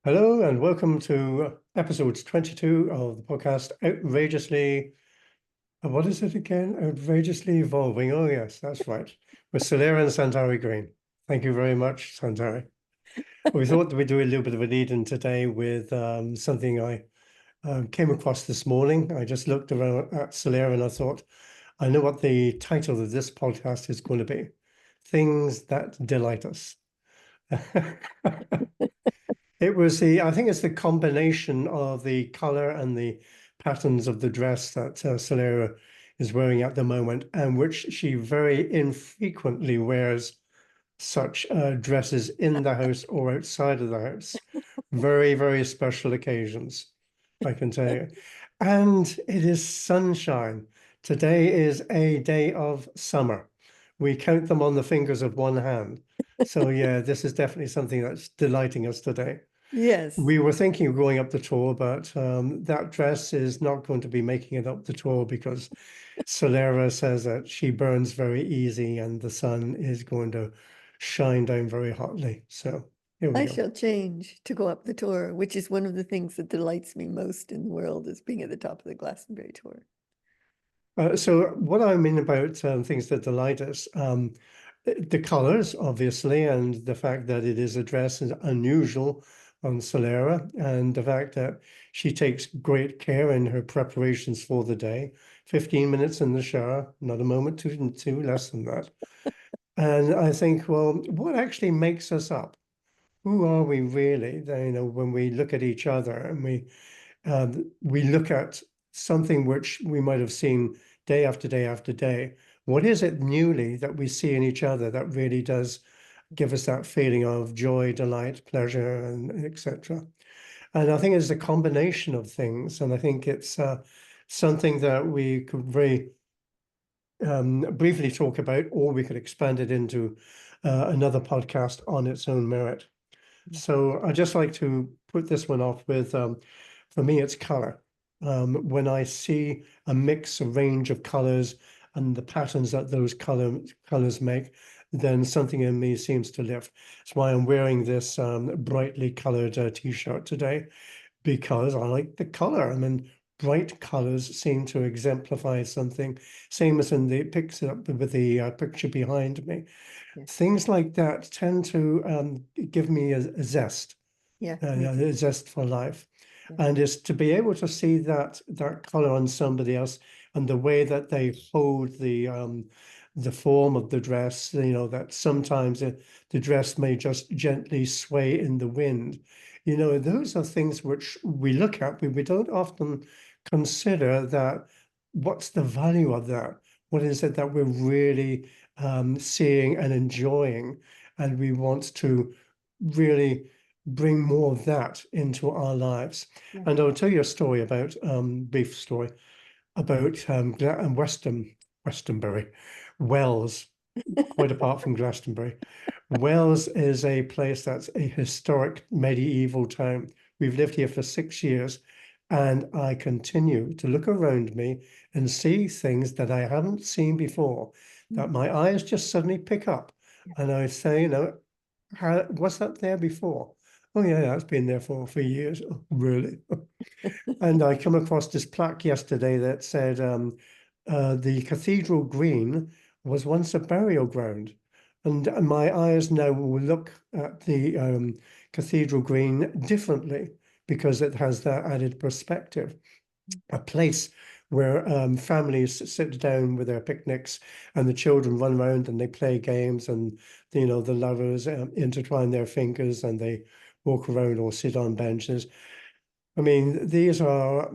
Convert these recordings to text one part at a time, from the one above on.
Hello and welcome to episode 22 of the podcast Outrageously, what is it again? Outrageously Evolving. Oh yes, that's right. With Solera and Santari Green. Thank you very much, Santari. We thought that we'd do a little bit of a lead-in today with something I came across this morning. I just looked around at Solera and I thought, I know what the title of this podcast is going to be. Things that delight us. I think it's the combination of the color and the patterns of the dress that Solera is wearing at the moment, and which she very infrequently wears such dresses in the house or outside of the house. Very, very special occasions, I can tell you. And it is sunshine. Today is a day of summer. We count them on the fingers of one hand. So yeah, this is definitely something that's delighting us today. Yes, We were thinking of going up the tour, but that dress is not going to be making it up the tour because Solera says that she burns very easy and the sun is going to shine down very hotly. So here we I go. shall change to go up the tour, which is one of the things that delights me most in the world is being at the top of the Glastonbury tour. So what I mean about things that delight us, the colors, obviously, and the fact that it is a dress is unusual on Solera, and the fact that she takes great care in her preparations for the day. 15 minutes in the shower, not a moment too less than that. And I think, well, what actually makes us up? Who are we really? When we look at each other and we look at something which we might have seen day after day after day. What is it newly that we see in each other that really does give us that feeling of joy, delight, pleasure, and etc. And I think it's a combination of things, and I think it's something that we could very briefly talk about, or we could expand it into another podcast on its own merit. So I just like to put this one off with, for me, it's color. When I see a mix, a range of colors and the patterns that those colors make, then something in me seems to lift. That's why I'm wearing this brightly colored t-shirt today, because I like the color. I mean, bright colors seem to exemplify something. Same as in the picture with the picture behind me. Yeah, Things like that tend to give me a zest, yeah, me too. a zest for life. Yeah, And is to be able to see that color on somebody else and the way that they hold the form of the dress, that sometimes the dress may just gently sway in the wind. Those are things which we look at, we don't often consider that what's the value of that? What is it that we're really seeing and enjoying? And we want to really bring more of that into our lives. yeah. And I'll tell you a story about brief story about Westonbury, Wells, quite apart from Glastonbury. Wells is a place that's a historic medieval town. We've lived here for 6 years, and I continue to look around me and see things that I haven't seen before, Mm, that my eyes just suddenly pick up. yeah. And I say, how was that there before? Oh yeah, that's been there for years. Oh, really? And I come across this plaque yesterday that said the Cathedral Green was once a burial ground. And my eyes now will look at the Cathedral Green differently because it has that added perspective. A place where families sit down with their picnics and the children run around and they play games and the lovers intertwine their fingers and they walk around or sit on benches. I mean, these are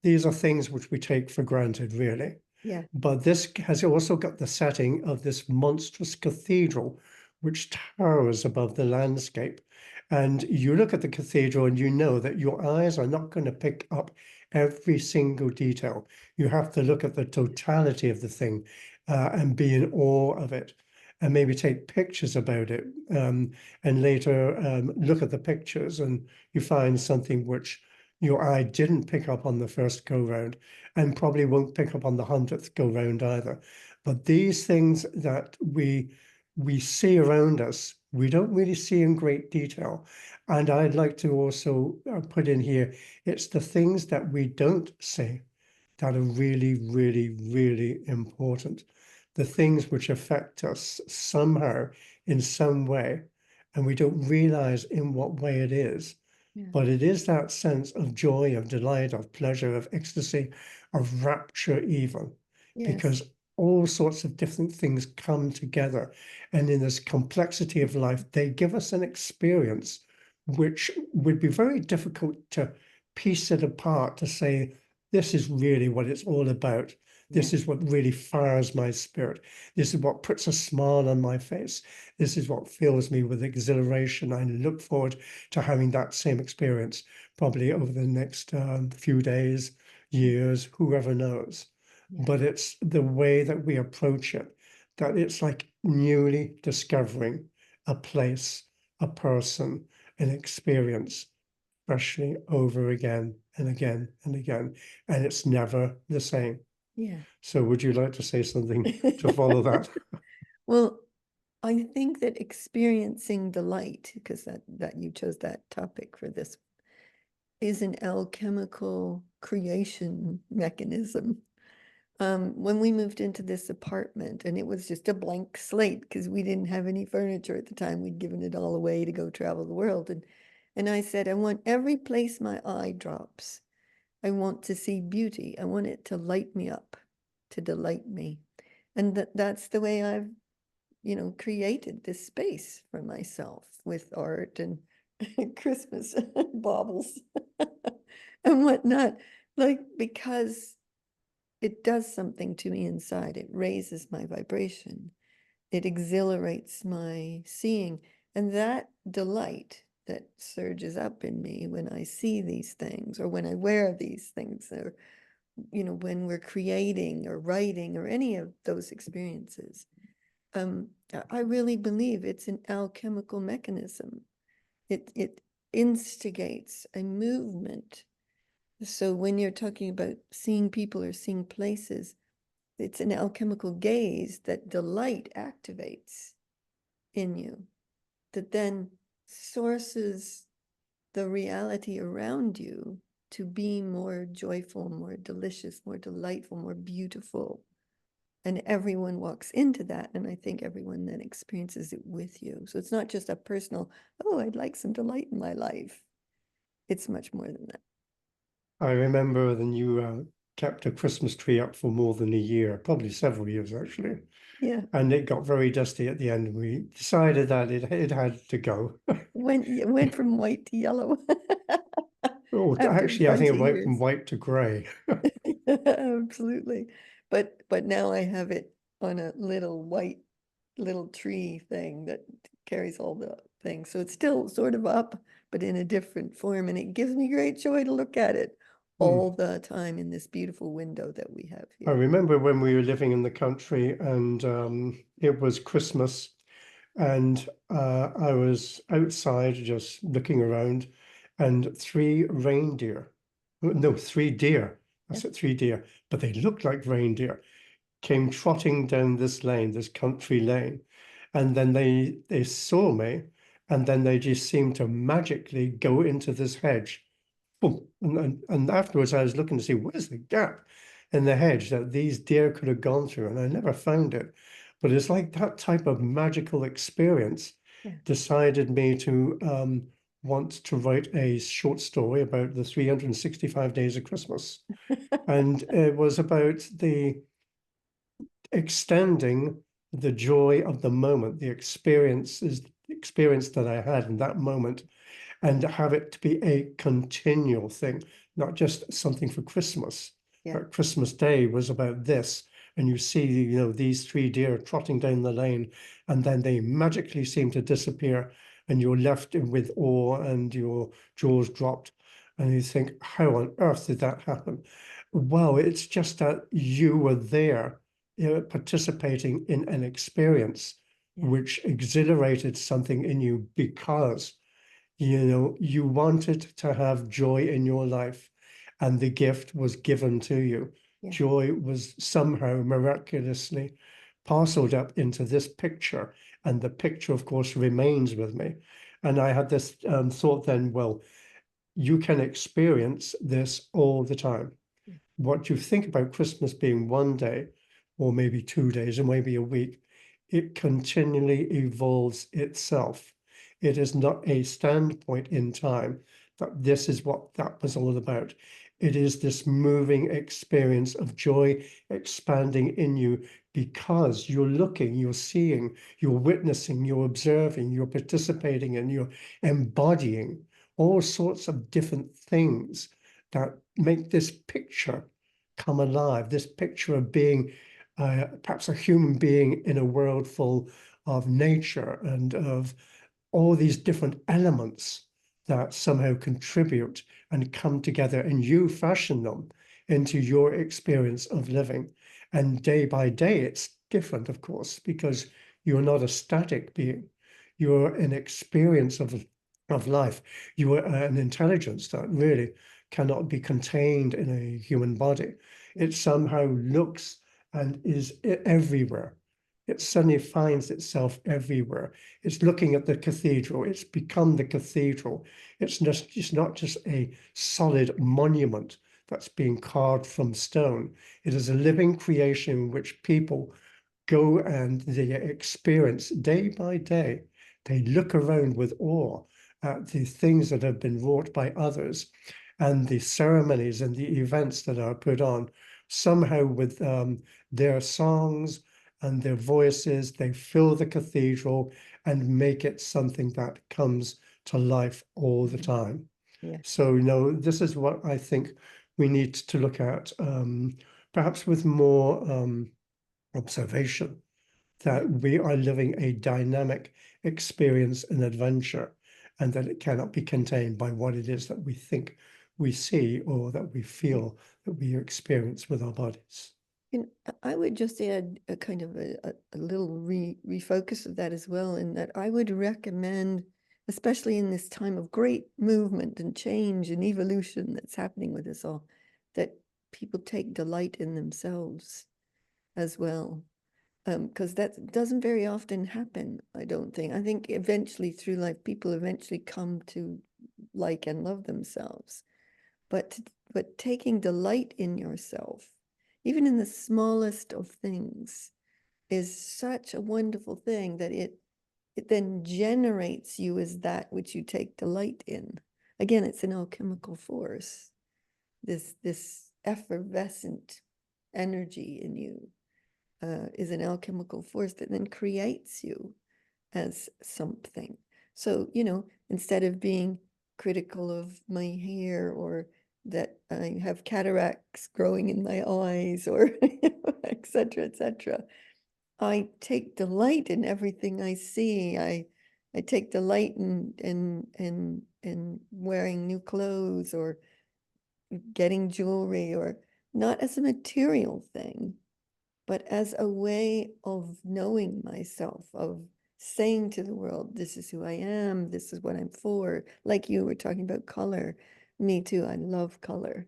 things which we take for granted, really. Yeah, But this has also got the setting of this monstrous cathedral, which towers above the landscape. And you look at the cathedral and you know that your eyes are not going to pick up every single detail. You have to look at the totality of the thing and be in awe of it. And maybe take pictures about it, and later look at the pictures, and you find something which your eye didn't pick up on the first go round and probably won't pick up on the 100th go round either. But these things that we see around us, we don't really see in great detail. And I'd like to also put in here, it's the things that we don't say that are really, really, really important. The things which affect us somehow in some way, and we don't realize in what way it is. Yeah. But it is that sense of joy, of delight, of pleasure, of ecstasy, of rapture, even, Yes. because all sorts of different things come together. And in this complexity of life, they give us an experience which would be very difficult to piece it apart to say, this is really what it's all about. This Yeah. is what really fires my spirit. This is what puts a smile on my face. This is what fills me with exhilaration. I look forward to having that same experience probably over the next few days, years, whoever knows. Yeah. But it's the way that we approach it, that it's like newly discovering a place, a person, an experience, freshly over again and again and again. And it's never the same. Yeah. So would you like to say something to follow that? Well, I think that experiencing delight, because that you chose that topic for this, is an alchemical creation mechanism. When we moved into this apartment, and it was just a blank slate because we didn't have any furniture at the time. We'd given it all away to go travel the world. And I said, I want every place my eye drops, I want to see beauty. I want it to light me up, to delight me. And that's the way I've, created this space for myself with art and Christmas baubles and whatnot. Like, because it does something to me inside. It raises my vibration. It exhilarates my seeing. And that delight that surges up in me when I see these things or when I wear these things or, when we're creating or writing or any of those experiences, I really believe it's an alchemical mechanism. It instigates a movement. So when you're talking about seeing people or seeing places, it's an alchemical gaze that delight activates in you, that then sources the reality around you to be more joyful, more delicious, more delightful, more beautiful. And everyone walks into that. And I think everyone then experiences it with you. So it's not just a personal, oh, I'd like some delight in my life. It's much more than that. I remember when you kept a Christmas tree up for more than a year, probably several years actually, Yeah. and it got very dusty at the end. And we decided that it had to go. Went from white to yellow Oh, after a actually, I bunch think it of went from years. white to grey. Absolutely. But now I have it on a little white little tree thing that carries all the things. So it's still sort of up, but in a different form. And it gives me great joy to look at it Hmm. all the time in this beautiful window that we have I here. remember when we were living in the country and it was Christmas and I was outside just looking around and three reindeer, no, three deer, I Yeah. said three deer, but they looked like reindeer, came trotting down this lane, this country lane. And then they saw me and then they just seemed to magically go into this hedge. Boom. And afterwards I was looking to see where's the gap in the hedge that these deer could have gone through, and I never found it. But it's like that type of magical experience Yeah. decided me to want to write a short story about the 365 days of Christmas. And it was about the extending the joy of the moment, the experience that I had in that moment, and have it to be a continual thing, not just something for Christmas. Yeah. But Christmas Day was about this, and you see, these three deer trotting down the lane, and then they magically seem to disappear, and you're left with awe and your jaws dropped, and you think, how on earth did that happen? Well, it's just that you were there, participating in an experience Yeah. which exhilarated something in you because you wanted to have joy in your life, and the gift was given to you. Yeah. Joy was somehow miraculously parceled up into this picture, And the picture, of course, remains with me. And I had this thought then, well, you can experience this all the time. What you think about Christmas being one day, or maybe 2 days, or maybe a week, it continually evolves itself. It is not a standpoint in time that this is what that was all about. It is this moving experience of joy expanding in you because you're looking, you're seeing, you're witnessing, you're observing, you're participating, and you're embodying all sorts of different things that make this picture come alive, this picture of being perhaps a human being in a world full of nature and of all these different elements that somehow contribute and come together, and you fashion them into your experience of living. And day by day, it's different, of course, because you're not a static being. You're an experience of life. You are an intelligence that really cannot be contained in a human body. It somehow looks and is everywhere. It suddenly finds itself everywhere. It's looking at the cathedral. It's become the cathedral. It's not just a solid monument that's being carved from stone. It is a living creation in which people go and they experience day by day. They look around with awe at the things that have been wrought by others and the ceremonies and the events that are put on. Somehow, with their songs and their voices, they fill the cathedral and make it something that comes to life all the time. Yes. So, this is what I think we need to look at, perhaps with more observation, that we are living a dynamic experience and adventure, and that it cannot be contained by what it is that we think we see or that we feel that we experience with our bodies. And I would just add a kind of a little refocus of that as well, in that I would recommend, especially in this time of great movement and change and evolution that's happening with us all, that people take delight in themselves as well. Because that doesn't very often happen, I don't think. I think eventually through life, people eventually come to like and love themselves. But taking delight in yourself, even in the smallest of things, is such a wonderful thing that it then generates you as that which you take delight in. Again, it's an alchemical force, this effervescent energy in you is an alchemical force that then creates you as something. So, instead of being critical of my hair or that I have cataracts growing in my eyes or et cetera, I take delight in everything I see. I take delight in wearing new clothes or getting jewelry, or not as a material thing, but as a way of knowing myself, of saying to the world, this is who I am, this is what I'm for. Like you were talking about color. Me too, I love color.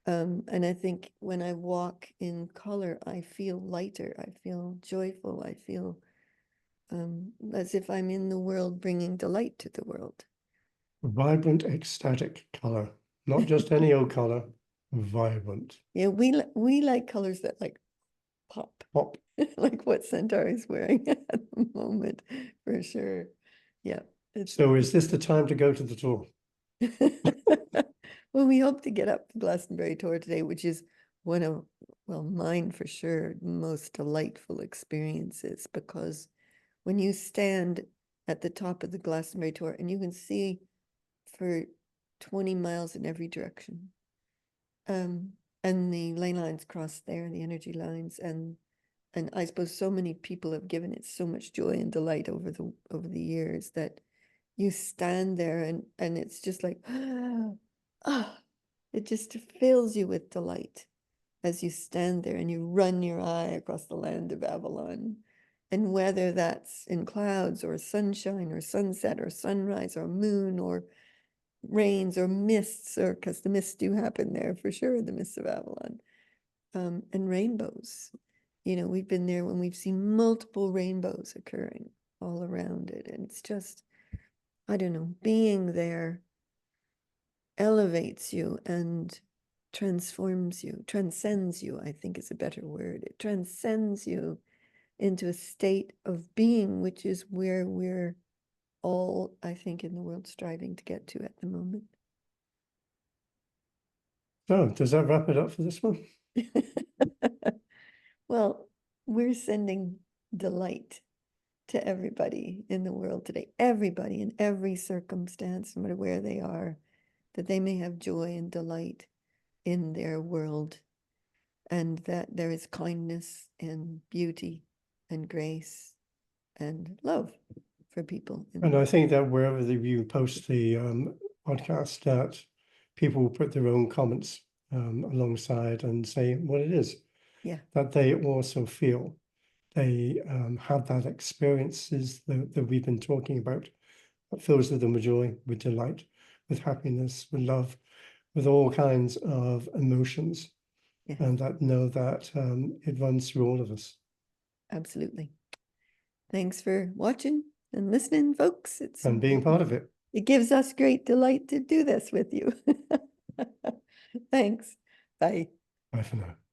And I think when I walk in color, I feel lighter, I feel joyful, I feel as if I'm in the world bringing delight to the world. Vibrant, ecstatic color, not just any old color, vibrant. Yeah, we like colors that like pop. Pop. Like what Centaur is wearing at the moment, for sure. Yeah, it's So is this the time to go to the tour? well, we hope to get up the Glastonbury tour today, which is one of, well, mine for sure, most delightful experiences, because when you stand at the top of the Glastonbury tour and you can see for 20 miles in every direction, um, and the ley lines cross there, the energy lines, and I suppose so many people have given it so much joy and delight over the years that you stand there and it's just like ah, it just fills you with delight as you stand there and you run your eye across the land of Avalon. And whether that's in clouds or sunshine or sunset or sunrise or moon or rains or mists, or because the mists do happen there for sure, the mists of Avalon, and rainbows. We've been there when we've seen multiple rainbows occurring all around it. And it's just, I don't know, being there elevates you and transforms you, transcends you, I think is a better word. It transcends you into a state of being, which is where we're all, I think, in the world striving to get to at the moment. So does that wrap it up for this one? Well, we're sending delight to everybody in the world today, everybody in every circumstance, no matter where they are, that they may have joy and delight in their world, and that there is kindness and beauty and grace and love for people in the And I world. think that wherever you post the podcast, that people will put their own comments alongside and say what it is Yeah, that they also feel. They have that experiences that we've been talking about, that fills them with joy, with delight, with happiness, with love, with all kinds of emotions, yes, and that know that it runs through all of us. absolutely. Thanks for watching and listening, folks. And being part of it. It gives us great delight to do this with you. Thanks. Bye. Bye for now.